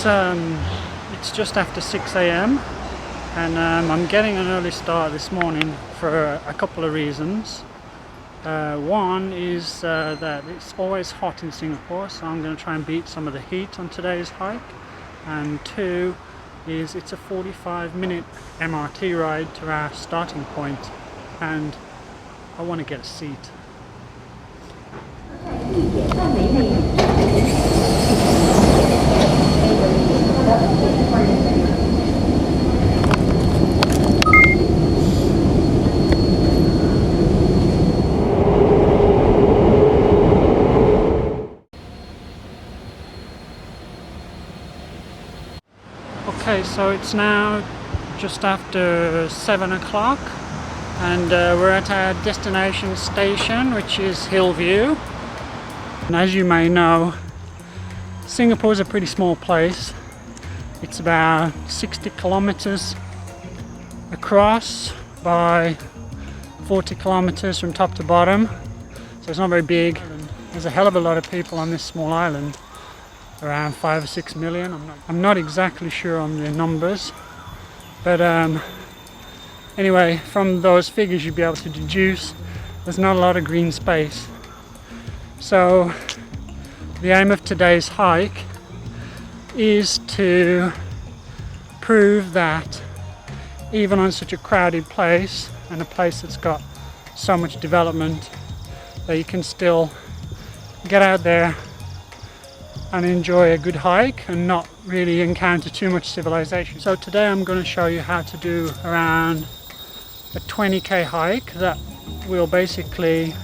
it's just after 6 a.m. and I'm getting an early start this morning for a couple of reasons. One is that it's always hot in Singapore, so I'm going to try and beat some of the heat on today's hike. And two is it's a 45-minute MRT ride to our starting point, and I want to get a seat. Okay, so it's now just after 7 o'clock and we're at our destination station, which is Hillview. And as you may know, Singapore is a pretty small place. It's about 60 kilometers across by 40 kilometers from top to bottom, so it's not very big. There's a hell of a lot of people on this small island, around 5 or 6 million. I'm not exactly sure on the numbers, but anyway, from those figures you'd be able to deduce there's not a lot of green space. So the aim of today's hike is to prove that even on such a crowded place, and a place that's got so much development, that you can still get out there and enjoy a good hike and not really encounter too much civilization. So today I'm going to show you how to do around a 20k hike that will basically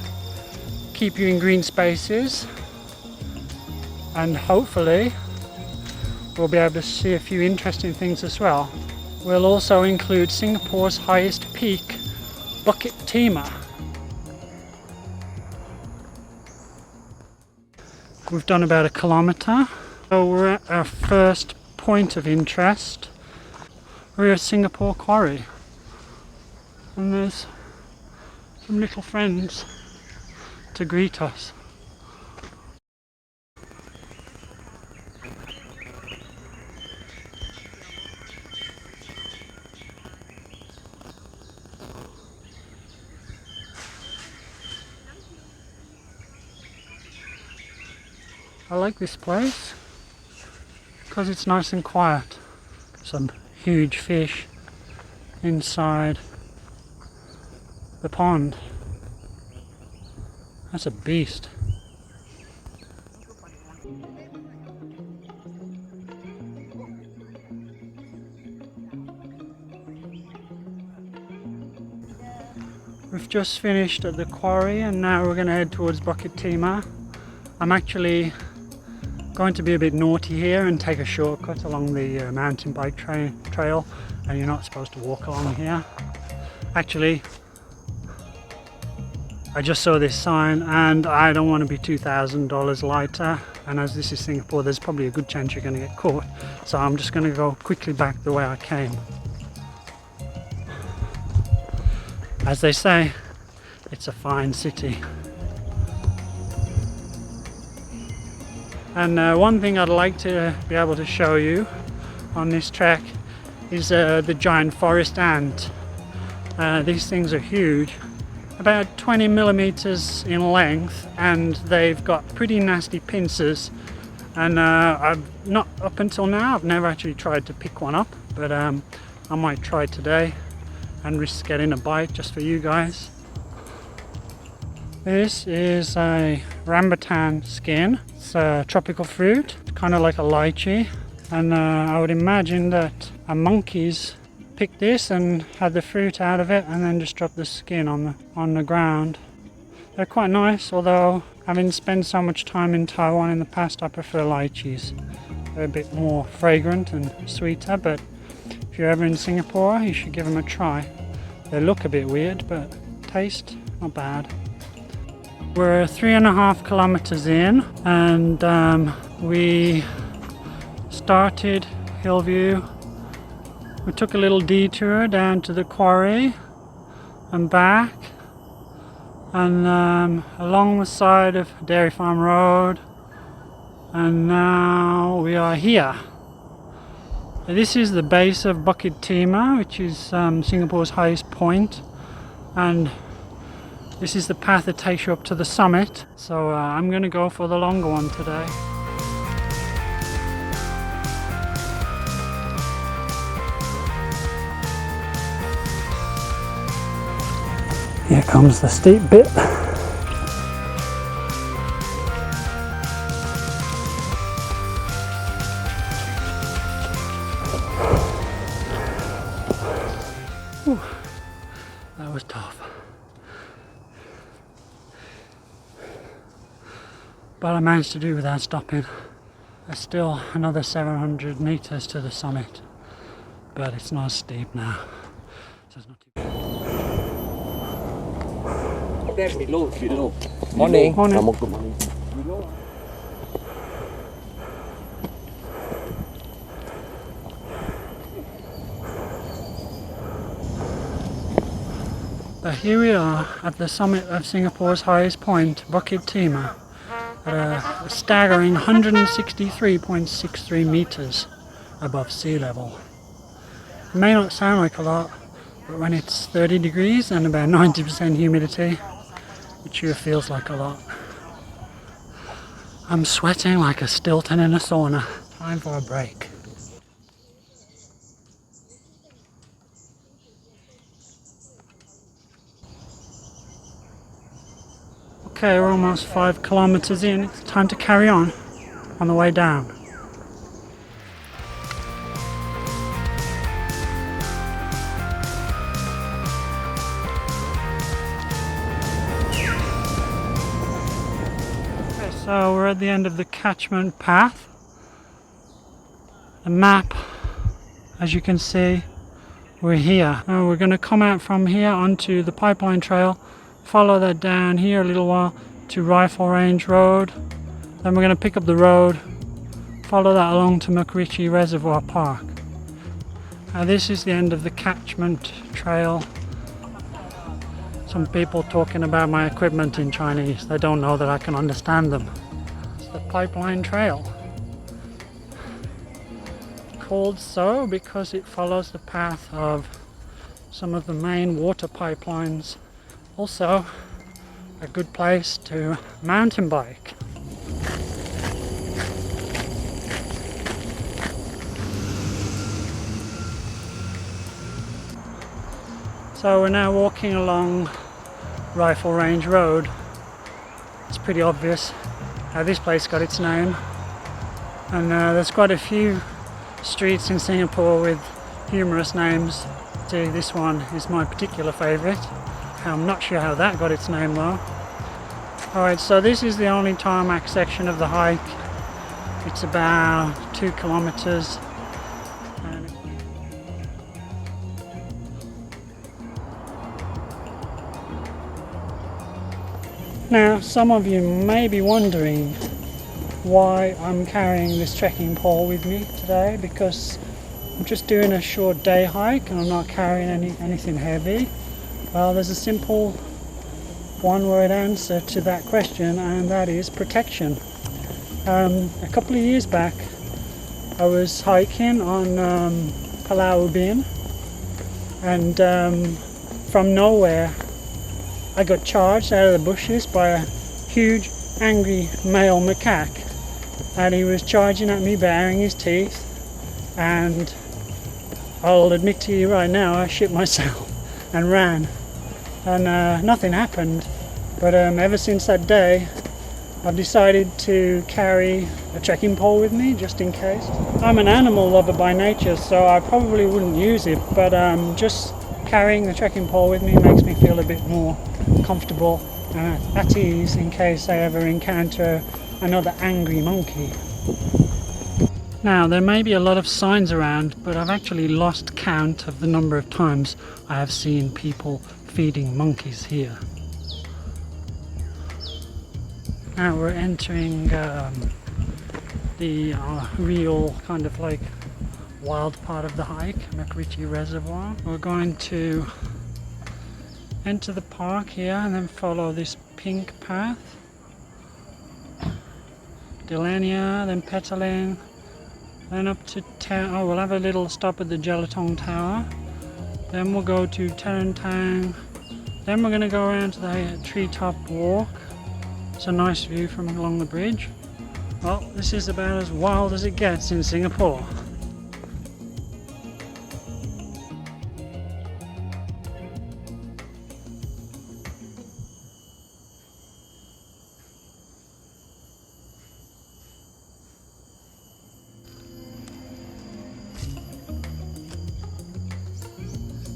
keep you in green spaces, and hopefully we'll be able to see a few interesting things as well. We'll also include Singapore's highest peak, Bukit Timah. We've done about 1 kilometer, so we're at our first point of interest. We're at Singapore Quarry, and there's some little friends to greet us. I like this place because it's nice and quiet. Some huge fish inside the pond. That's a beast. We've just finished at the quarry and now we're going to head towards Bukit Timah. I'm actually going to be a bit naughty here and take a shortcut along the mountain bike trail, and you're not supposed to walk along here. Actually, I just saw this sign and I don't want to be $2,000 lighter, and as this is Singapore there's probably a good chance you're going to get caught, so I'm just going to go quickly back the way I came. As they say, it's a fine city. And one thing I'd like to be able to show you on this trek is the giant forest ant. These things are huge, about 20 millimeters in length, and they've got pretty nasty pincers. And I've not, up until now, I've never actually tried to pick one up, but I might try today and risk getting a bite just for you guys. This is a rambutan skin. It's a tropical fruit, kind of like a lychee, and I would imagine that monkeys picked this and had the fruit out of it and then just dropped the skin on the ground. They're quite nice, although having spent so much time in Taiwan in the past, I prefer lychees. They're a bit more fragrant and sweeter, but if you're ever in Singapore you should give them a try. They look a bit weird, but taste not bad. We're 3.5 kilometers in, and we started Hillview. We took a little detour down to the quarry and back, and along the side of Dairy Farm Road, and now we are here. This is the base of Bukit Timah, which is Singapore's highest point, and this is the path that takes you up to the summit. So I'm going to go for the longer one today. Here comes the steep bit. Whew, that was tough. But I managed to do without stopping. There's still another 700 meters to the summit, but it's not steep now, so it's not too bad. Below. Morning. Good morning. But here we are at the summit of Singapore's highest point, Bukit Timah, at a staggering 163.63 meters above sea level. It may not sound like a lot, but when it's 30 degrees and about 90% humidity, it sure feels like a lot. I'm sweating like a Stilton in a sauna. Time for a break. Okay, we're almost 5 kilometers in. It's time to carry on the way down. Okay, so we're at the end of the Catchment path. The map, as you can see, we're here. Now we're going to come out from here onto the pipeline trail, follow that down here a little while to Rifle Range Road. Then we're going to pick up the road, follow that along to MacRitchie Reservoir Park. Now this is the end of the Catchment trail. Some people talking about my equipment in Chinese. They don't know that I can understand them. It's the pipeline trail. Called so because it follows the path of some of the main water pipelines. Also, a good place to mountain bike. So we're now walking along Rifle Range Road. It's pretty obvious how this place got its name, and there's quite a few streets in Singapore with humorous names. See, this one is my particular favourite. I'm not sure how that got its name though. Alright, so this is the only tarmac section of the hike. It's about 2 kilometers. Now, some of you may be wondering why I'm carrying this trekking pole with me today, because I'm just doing a short day hike and I'm not carrying anything heavy. Well, there's a simple one-word answer to that question, and that is protection. A couple of years back I was hiking on Pulau Ubin, and from nowhere I got charged out of the bushes by a huge angry male macaque, and he was charging at me baring his teeth, and I'll admit to you right now, I shit myself and ran, and nothing happened. But ever since that day I've decided to carry a trekking pole with me just in case. I'm an animal lover by nature, so I probably wouldn't use it, but just carrying the trekking pole with me makes me feel a bit more comfortable and at ease in case I ever encounter another angry monkey. Now, there may be a lot of signs around, but I've actually lost count of the number of times I have seen people feeding monkeys here. Now we're entering the real kind of like wild part of the hike, MacRitchie Reservoir. We're going to enter the park here and then follow this pink path. Delania, then Petaling, Then up to oh, we'll have a little stop at the Jelatong Tower. Then we'll go to Terentang. Then we're going to go around to the treetop walk. It's a nice view from along the bridge. Well, this is about as wild as it gets in Singapore.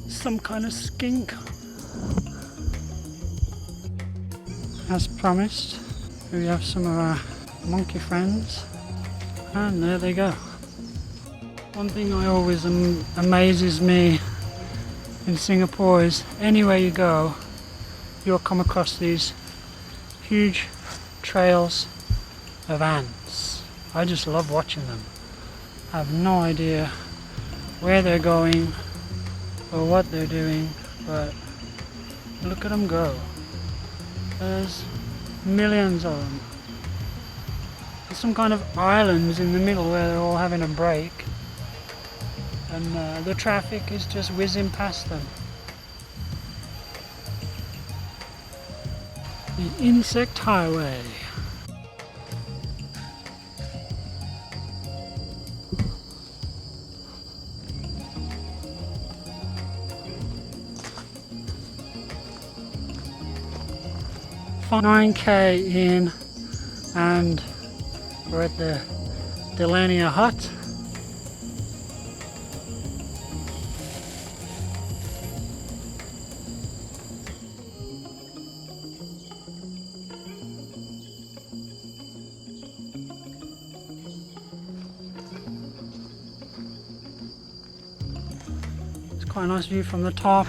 Some kind of skink. As promised, we have some of our monkey friends, and there they go. One thing I always amazes me in Singapore is anywhere you go, you'll come across these huge trails of ants. I just love watching them. I have no idea where they're going or what they're doing, but look at them go. There's millions of them. There's some kind of islands in the middle where they're all having a break, and the traffic is just whizzing past them. The insect highway. For 9k in, and we're at the Delania hut. It's quite a nice view from the top.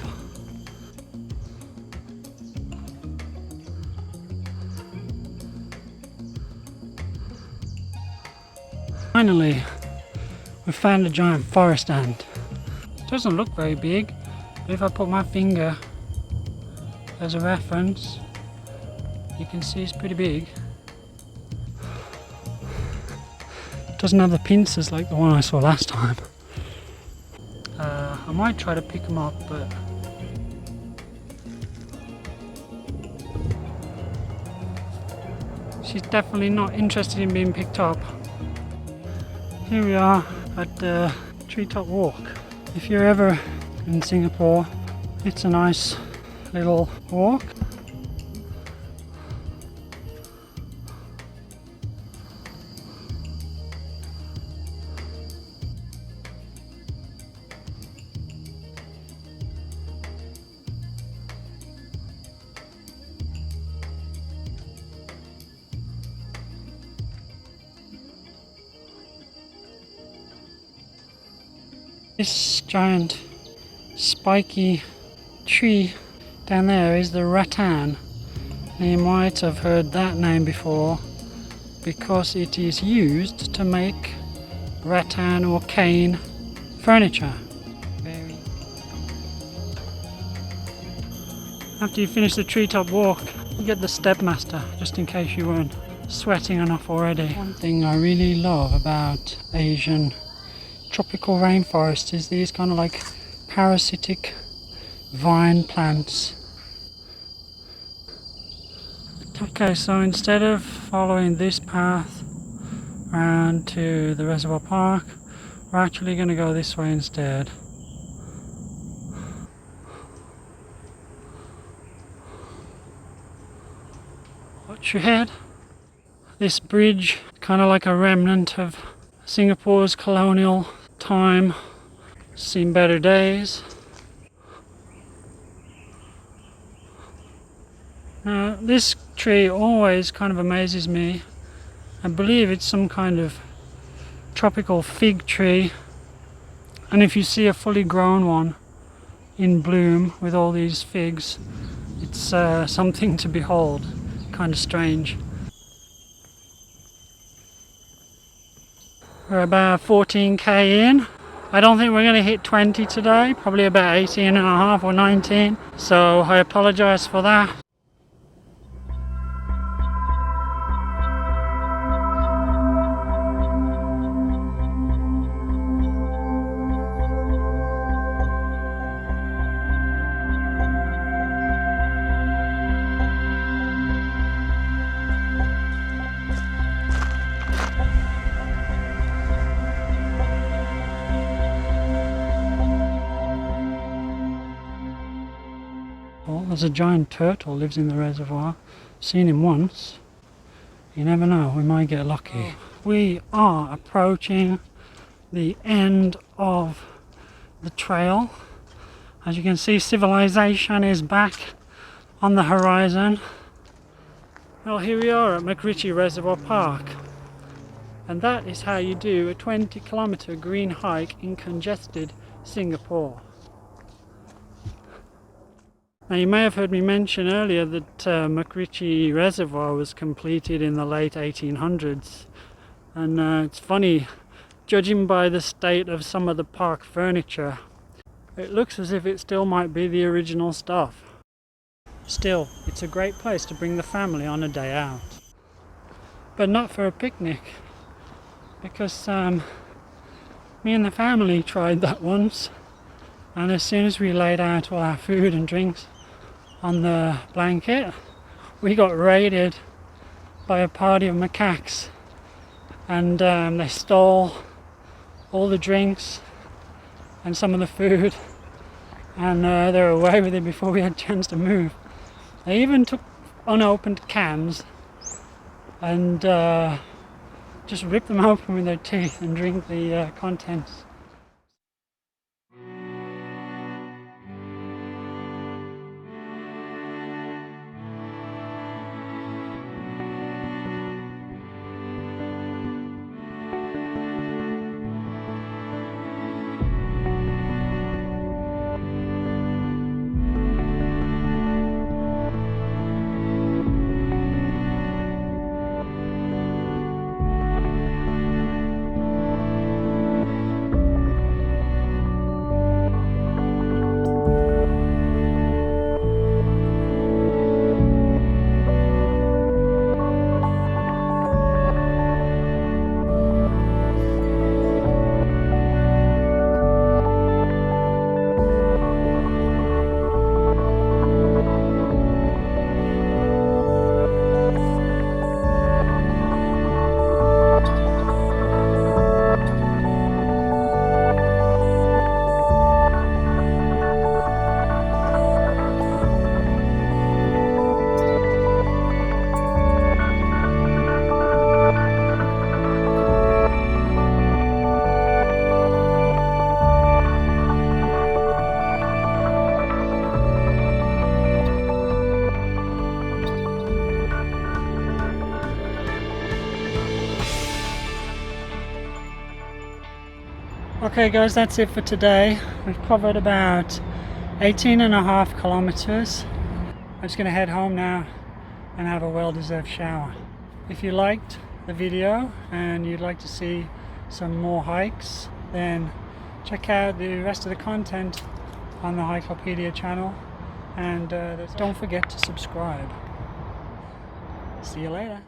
Finally, we found a giant forest ant. It doesn't look very big, but if I put my finger as a reference, you can see it's pretty big. It doesn't have the pincers like the one I saw last time. I might try to pick them up, but she's definitely not interested in being picked up. Here we are at the treetop walk. If you're ever in Singapore, it's a nice little walk. This giant spiky tree down there is the rattan. Now you might have heard that name before because it is used to make rattan or cane furniture. After you finish the treetop walk, you get the Stepmaster, just in case you weren't sweating enough already. One thing I really love about Asian tropical rainforest is these kind of like parasitic vine plants. Okay, so instead of following this path around to the reservoir park, we're actually going to go this way instead. Watch your head. This bridge, kind of like a remnant of Singapore's colonial time, seen better days. Now this tree always kind of amazes me. I believe it's some kind of tropical fig tree, and if you see a fully grown one in bloom with all these figs, it's something to behold. Kind of strange. We're about 14k in. I don't think we're going to hit 20 today, probably about 18 and a half or 19, so I apologize for that. Well, there's a giant turtle lives in the reservoir. Seen him once. You never know, we might get lucky. We are approaching the end of the trail. As you can see, civilization is back on the horizon. Well, here we are at MacRitchie Reservoir Park. And that is how you do a 20-kilometer green hike in congested Singapore. Now, you may have heard me mention earlier that MacRitchie Reservoir was completed in the late 1800s. And it's funny, judging by the state of some of the park furniture, it looks as if it still might be the original stuff. Still, it's a great place to bring the family on a day out. But not for a picnic, because me and the family tried that once, and as soon as we laid out all our food and drinks on the blanket, we got raided by a party of macaques, and they stole all the drinks and some of the food, and they were away with it before we had a chance to move. They even took unopened cans and just ripped them open with their teeth and drink the contents. Okay guys, that's it for today. We've covered about 18.5 kilometers. I'm just going to head home now and have a well-deserved shower. If you liked the video and you'd like to see some more hikes, then check out the rest of the content on the Hikelopedia channel, and don't forget to subscribe. See you later.